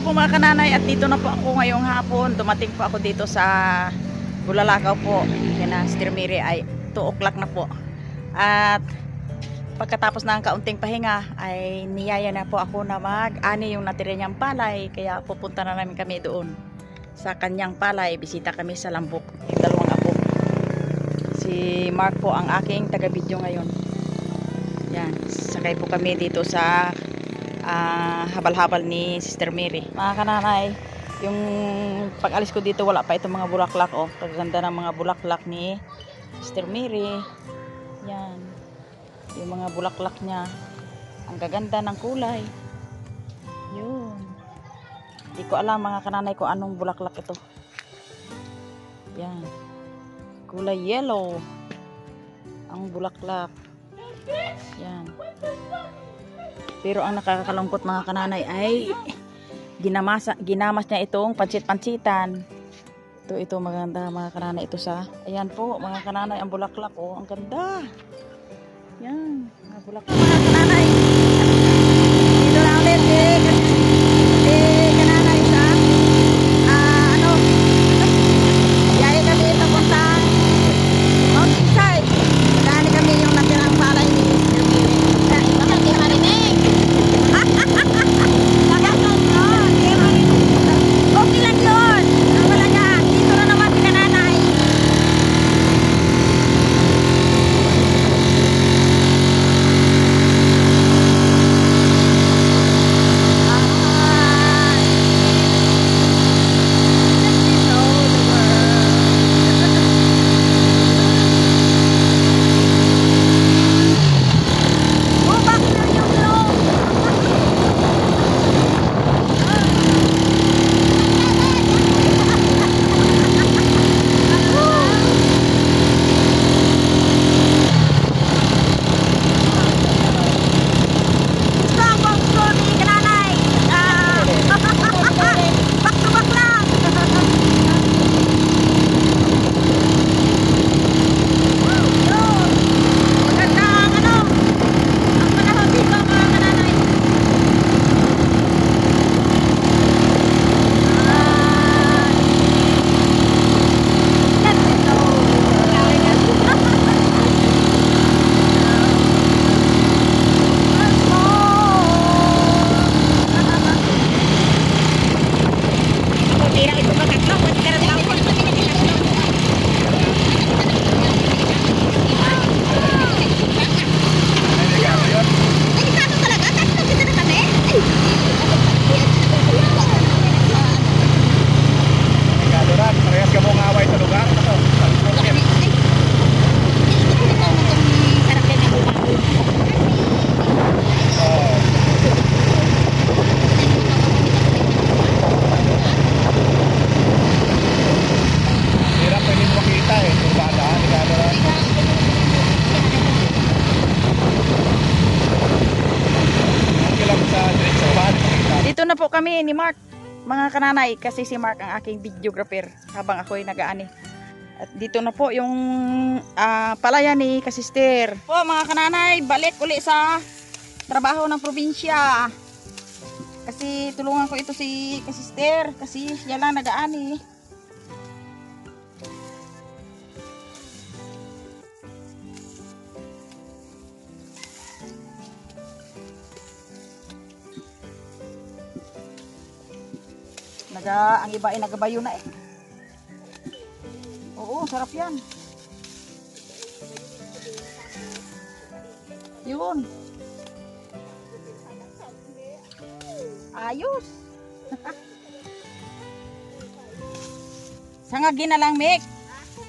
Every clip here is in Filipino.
Hello po mga kananay, at dito na po ako ngayong hapon. Dumating po ako dito sa Bulalakaw po. Kaya Sister Mary ay 2 o'clock na po. At pagkatapos ng kaunting pahinga ay niyaya na po ako na mag-ani yung natira niyang palay. Kaya pupunta na namin kami doon sa kanyang palay. Bisita kami sa Lambok. Yung dalawang apo. Si Mark po ang aking taga-video ngayon. Yan, sakay po kami dito sa habal-habal ni Sister Mary. Mga kananay, yung pag-alis ko dito wala pa itong mga bulaklak. Oh, kaganda ng mga bulaklak ni Sister Mary. Yan, yung mga bulaklak niya, ang gaganda ng kulay. Yun, di ko alam mga kananay kung anong bulaklak ito. Yan, kulay yellow ang bulaklak. Yan. Pero ang nakakalungkot mga kananay ay ginamas niya itong pansit-pansitan. Ito maganda mga kananay ito sa. Ayan po mga kananay ang bulaklak, oh, ang ganda. Yan, mga bulaklak mga kananay. Dito na ulit kananay sa yaya kami papuntang mountain side. Dahil kami yung natirang palay ni Sister Mary. Baka di marinig. Okay lang yun. Wala ka. Dito na naman si kananay. Dito na po kami ni Mark, mga kananay, kasi si Mark ang aking videographer habang ako'y nag-aani. At dito na po yung palayan ni Kasister. Po mga kananay, balik uli sa trabaho ng probinsya. Kasi tulungan ko ito si Kasister kasi siya lang nag-aani. Ang iba ay nagabayo na eh. Oo, sarap yan. Yun. Ayos. Sangagin na lang, Mick.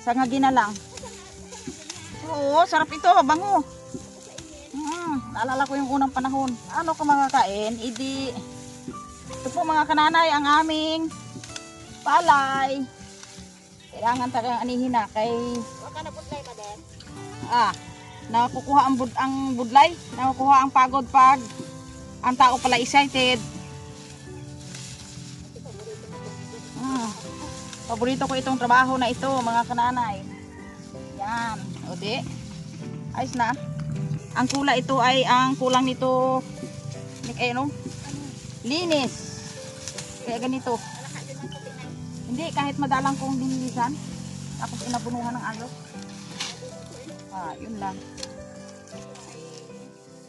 Sangagin na lang. Oo, sarap ito. Bango. Naalala ko yung unang panahon. Ano ka makakain? Idi... Ito po mga kananay ang aming palay. Kailangan tagang anihin na kay... Waka na budlay ka din? Nakukuha ang budlay. Nakukuha ang pagod pag ang tao pala excited. Paborito ko itong trabaho na ito mga kananay. Yan. O di. Ayos na. Ang kulay ito ay ang kulang nito. Linis. Kaya ganito. Hindi, kahit madalang kong dinilisan. Tapos inabunuhan ng ayos. Yun lang.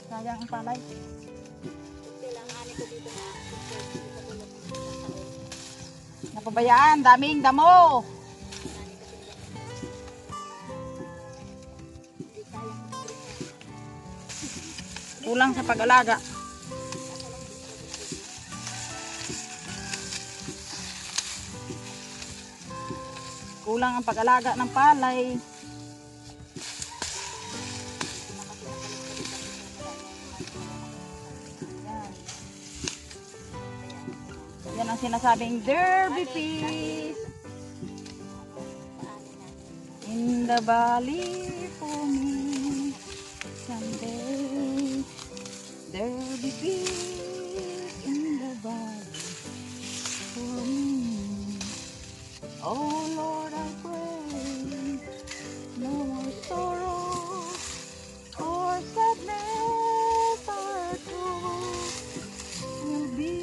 Sayang ang palay. Napabayaan, daming damo. Kulang sa pag-alaga. Kulang ang pag-alaga ng palay. Yan ang sinasabing derby peas in the valley for me someday. Derby peas in the valley for me. Oh Lord, I pray no more sorrow or sadness or trouble will be.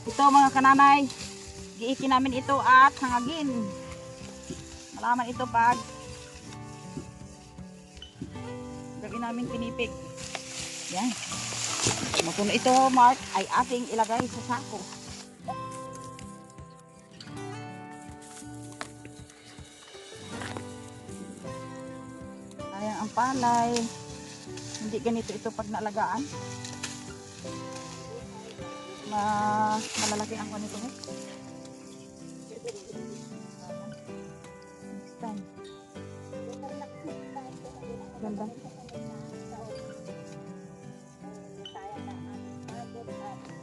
Ito mga kananay, giikin namin ito at hangagin. Malaman ito pag gagawin namin pinipig. Yan. Mapuno ito, Mark, ay ating ilagay sa sako. Ayan ang palay. Hindi ganito ito pag naalagaan. Malalaki ang kanito. Next time. Ganda.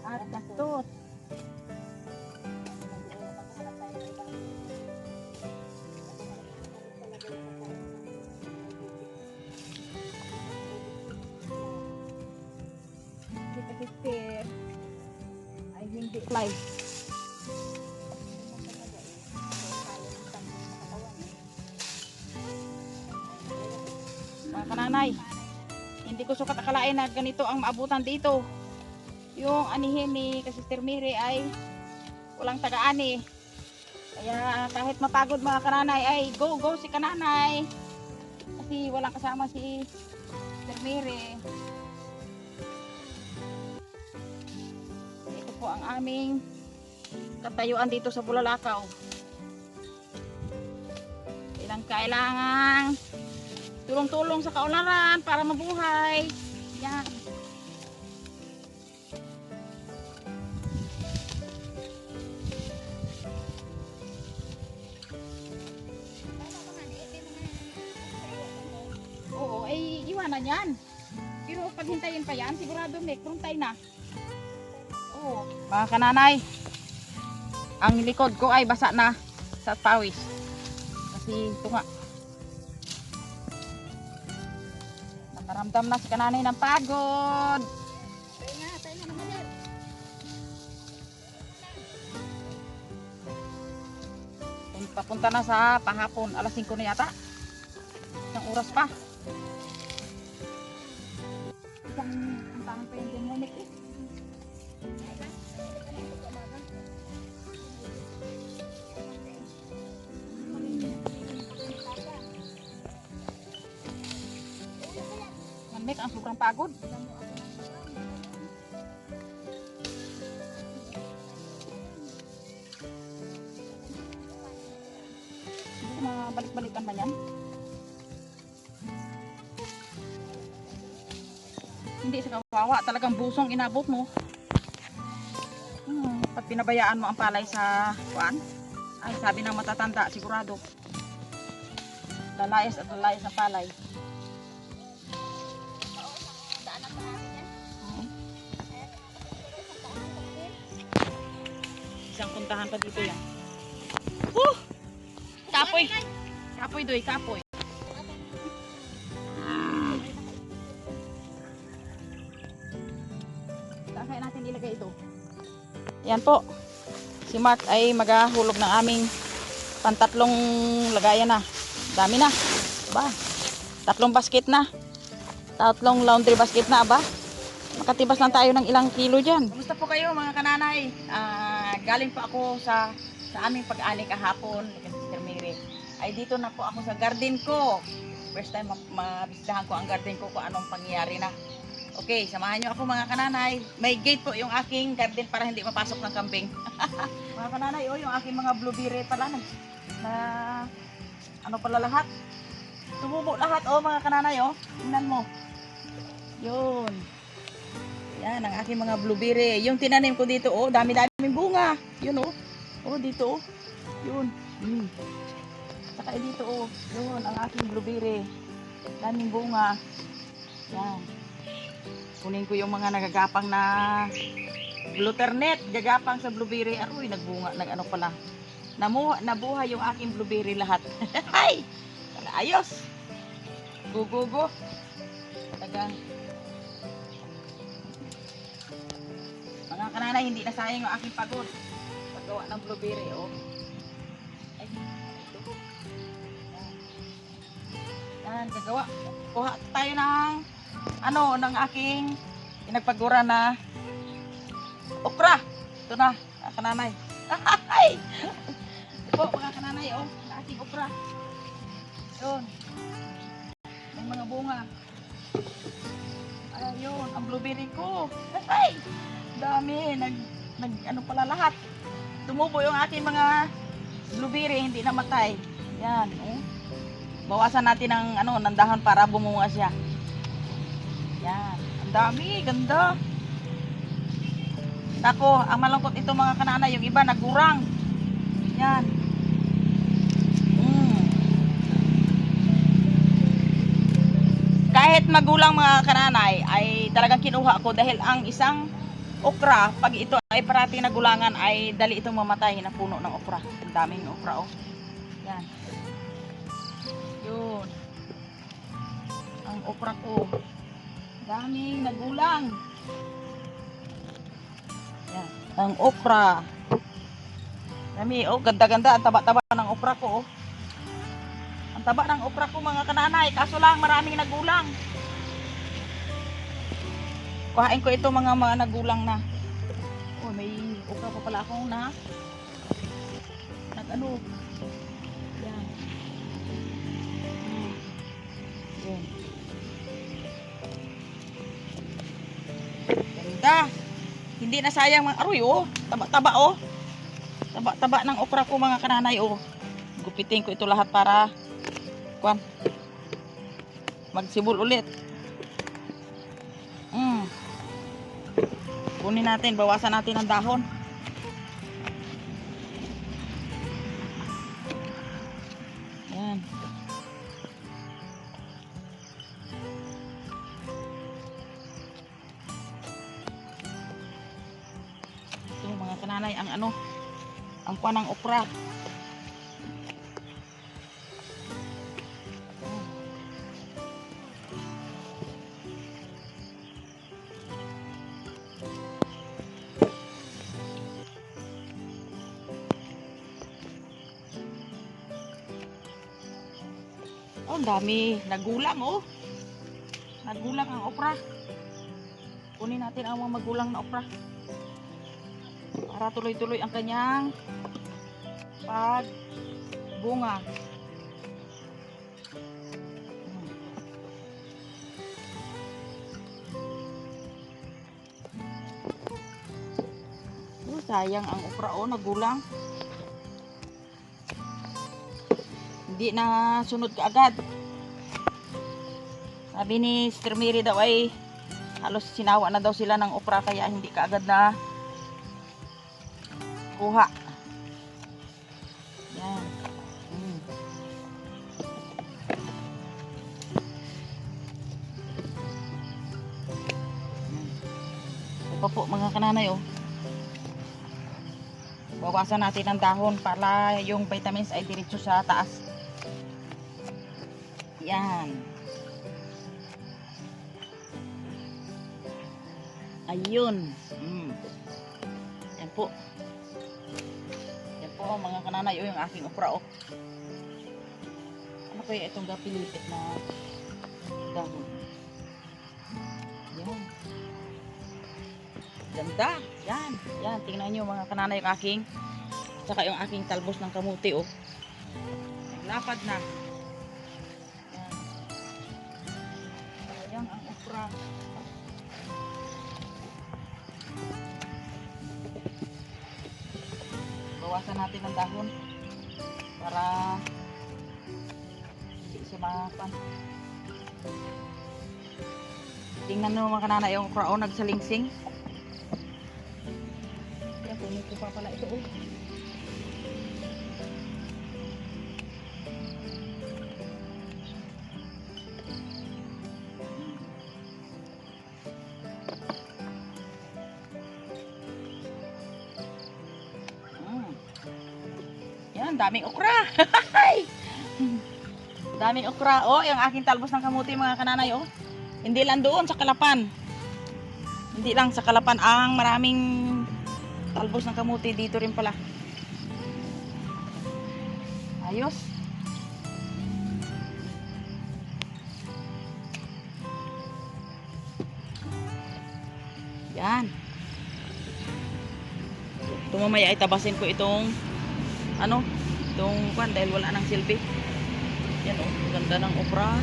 At gastos. Kita ay hindi fly. Mga kananay, hindi ko sukat akalain na ganito ang maabutan dito. Yung anihin ni Sister Mary ay walang taga-ani. Kaya kahit mapagod mga kananay ay go si kananay. Kasi walang kasama si Sister Mary. Ito po ang aming katayuan dito sa Bulalakaw. Kailangan tulong-tulong sa kaunlaran para mabuhay. Yan. Oo, ay iwanan yan. Pero paghintayin pa yan, sigurado may kruntay na. Oo. Mga kananay, ang likod ko ay basa na sa pawis. Kasi ito nga. Nakaramdam na si kananay ng pagod. Tayo nga naman yan. Papunta na sa pahapon, alas 5 na yata. Isang oras pa. Isang taon pa yung demonik eh. Manmek ang sobrang pagod. Balik-balikan ba yan? Hindi sa kawawa, talagang busong inabot mo. Pag pinabayaan mo ang palay sa kuan, ay sabi ng matatanda, sigurado lalayas at lalayas ang palay. Isang puntahan pa dito yan. Kapoy! Kapoy doy, kapoy. Saan kaya natin ilagay ito? Yan po. Si Mark ay maghahulog ng aming pantatlong lagayan na. Dami na. Ba? 3 basket na. 3 laundry basket na ba? Makatibas lang tayo ng ilang kilo dyan. Kumusta po kayo mga kananay? Galing po ako sa aming pag-ani kahapon, Sister Mary. Ay dito na po ako sa garden ko. First time mabisitahan ko ang garden ko kung anong pangyayari na. Okay, samahan nyo ako mga kananay. May gate po yung aking garden para hindi mapasok ng kambing. Mga kananay, oh, yung aking mga blueberry pala na ano pala lahat. Tumubo lahat, oh mga kananay, oh. Tingnan mo. Yun. Yan, ang aking mga blueberry. Yung tinanim ko dito, oh, dami-daming bunga. Yun, oh. Oh, dito, oh. Yun. Saka dito, oh. Yun, ang aking blueberry. Daming bunga. Yan. Kunin ko yung mga nagagapang na gluternet. Gagapang sa blueberry. Aroy, nagbunga. Nag-ano pala. Nabuhay yung aking blueberry lahat. Hay! Ayos! Go. Talagang mga kananay, hindi na sayang yung aking pagod paggawa ng blueberry, oh. Ay, ito. Yan, gagawa. Kuha tayo ng aking pinagpagura na okra. Ito na, mga kananay. Ay! Ito po, mga kananay, oh, ang aking okra. Yun. May mga bunga. Ayun, ang blueberry ko. Ay! Dami, ano pala lahat. Tumubo yung aking mga blueberry, hindi namatay. Yan, oh. Bawasan natin ng dahon para bumunga siya. Yan, ang dami, ganda. Nako, ang malungkot ito mga kananay, yung iba nagurang. Yan. Kahit magulang mga kananay ay talagang kinuha ko dahil ang isang okra, pag ito ay parating nagulangan ay dali itong mamatay na puno ng okra. Ang daming okra, oh. Yan. Yun. Ang okra ko. Daming nagulang. Yan. Ang okra. Dami, oh, ganda-ganda ang taba-taba ng okra ko, oh. Ang taba ng okra ko mga kananay, kaso lang maraming nagulang. Kuhain ko ito mga nagulang na. Oh, may okra pa pala akong nag-ano. Yan. Yan. Ganda. Hindi na sayang mga aroy, oh. Taba-taba, oh. Taba-taba ng okra ko mga kananay, oh. Gupitin ko ito lahat para magsibol ulit. Kunin natin, bawasan natin ang dahon. Yan. Ito mga kananay, ang ng okra. Oh, ang dami. Nagulang, oh. Nagulang ang okra. Kunin natin ang mga magulang na okra. Para tuloy-tuloy ang kanyang pagbunga. Oh, sayang ang okra, oh. Nagulang. Hindi na sunod kaagad. Sabi ni Sister Mary daw ay halos sinawa na daw sila ng okra kaya hindi kaagad na kuha. Yan. Ito po mga kananay, oh. Bawasan natin ang dahon para yung vitamins ay diretso sa taas. Yan. Ayun. Yan po. Yan po mga kananay, yung aking okra, oh. Ano kaya itong gapilipit na dahon? Yan. Ganda. Yan. Yan. Tingnan nyo mga kanana yung aking. Tsaka yung aking talbos ng kamuti oh. Naglapad na. Yan. Ayan ang okra. Bawasan natin ang dahon para hindi siya mapan. Tingnan nyo mga kanana yung okra oh, nagsalingsing. Yan, puno ko pa pala ito oh. Yan, daming okra. Daming okra. Oh, yung aking talbos ng kamuti mga kananay oh. Hindi lang doon sa Kalapan. Hindi lang sa Kalapan ang maraming talbos ng kamuti dito rin pala. Ayos. Yan. Ito mamaya ay tabasin ko itong ano, itong kwan dahil wala nang silbi. Yan oh, ganda ng okra.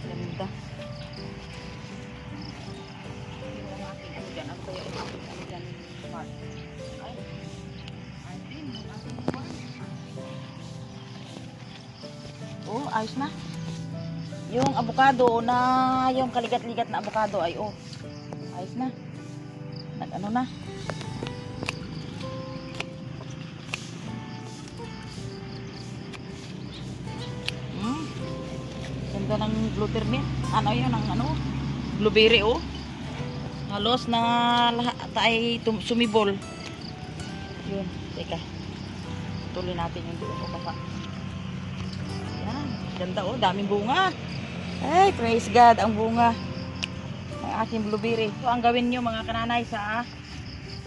Ganda. Yung aking ano dyan, ano kaya yung aking ano dyan, part. Ay, din, yung aking kwan. Oh, ayos na. Yung avocado na, yung kaligat-ligat na avocado ay oh, ayos na. Nag-ano na. Ganda ng blueberry. Ano yun, ang ano? Blueberry oh. Halos na lahat ay sumibol. Yun, teka. Tuloy natin yung doon ko baka. Yan, ganda oh, daming bunga. Ay, praise God, ang bunga ng aking blueberry. So, ang gawin nyo mga kananay sa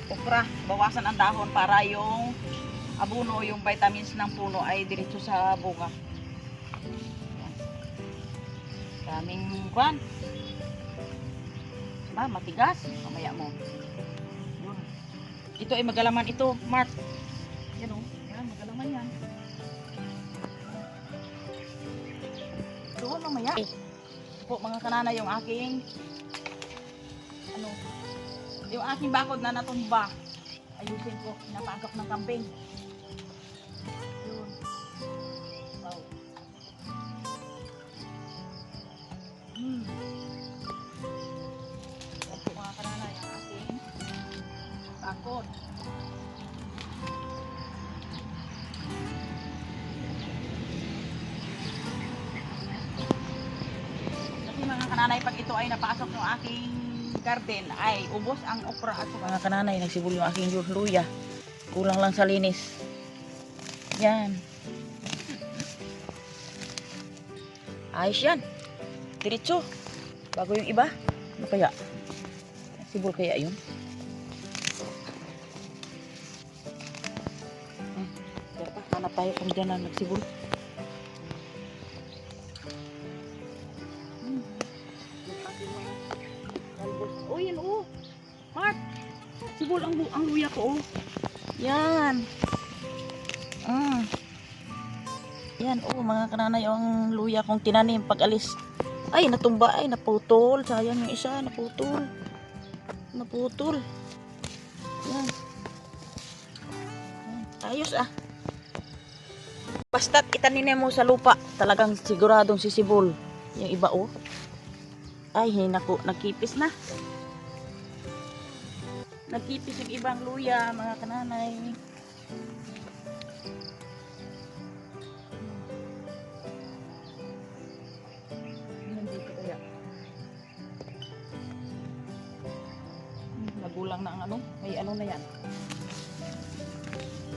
okra, bawasan ang dahon para yung abono, yung vitamins ng puno ay diretso sa bunga. Daming kwan. Diba? Matigas. Mamaya mo. Yun. Ito ay magalaman ito, Mark. Yan o. Yan, magalaman yan. Doon mamaya. Po mga kanana yung aking ano, yung aking bakod na natumba. Ayusin ko. Napagap ng kambing. Yun. Wow. Ito mga kanana yung aking bakod. Kasi mga kananay, pag ito ay napasok ng aking garden, ay ubos ang okra at mga kananay, nagsibol yung aking luya. Kulang lang sa linis. Yan. Ayos yan. Diretso. Bago yung iba. Ano kaya? Sibol kaya yun? Dapat hanap tayo kung dyan na nagsibol. Oh, yan oh. Mark. Sibol ang luya ko oh. Yan. Yan oh, mga kananay, ang luya kong tinanim pag alis. Ay, natumba, ay naputol. Sayang yung isa, naputol. Naputol. Yan. Ayos ah. Basta't itanim mo sa lupa, talagang siguradong sisibol. Yung iba oh. Ay, naku, nagkipis na. Nagkipis yung ibang luya, mga kananay. Nagulang na ang ano, may ano na yan.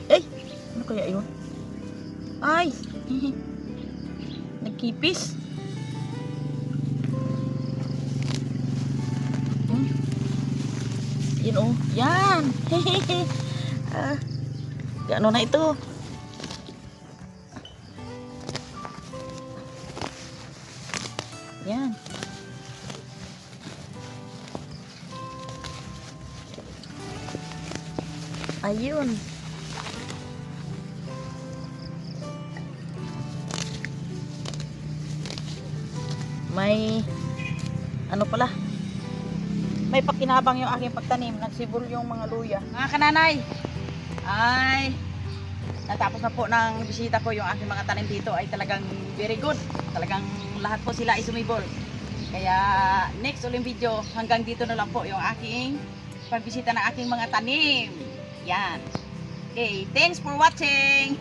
Eh, ano kaya yun? Ay, nagkipis. Yan oh, yan. Gaano na ito? Yan. Ayun. May ano pala? May pakinabang yung aking pagtanim. Nagsibol yung mga luya. Mga kananay, ay natapos na po ng bisita ko. Yung aking mga tanim dito ay talagang very good. Talagang lahat po sila ay sumibol. Kaya next uling video, hanggang dito na lang po yung aking pagbisita ng aking mga tanim. Yan. Okay, thanks for watching.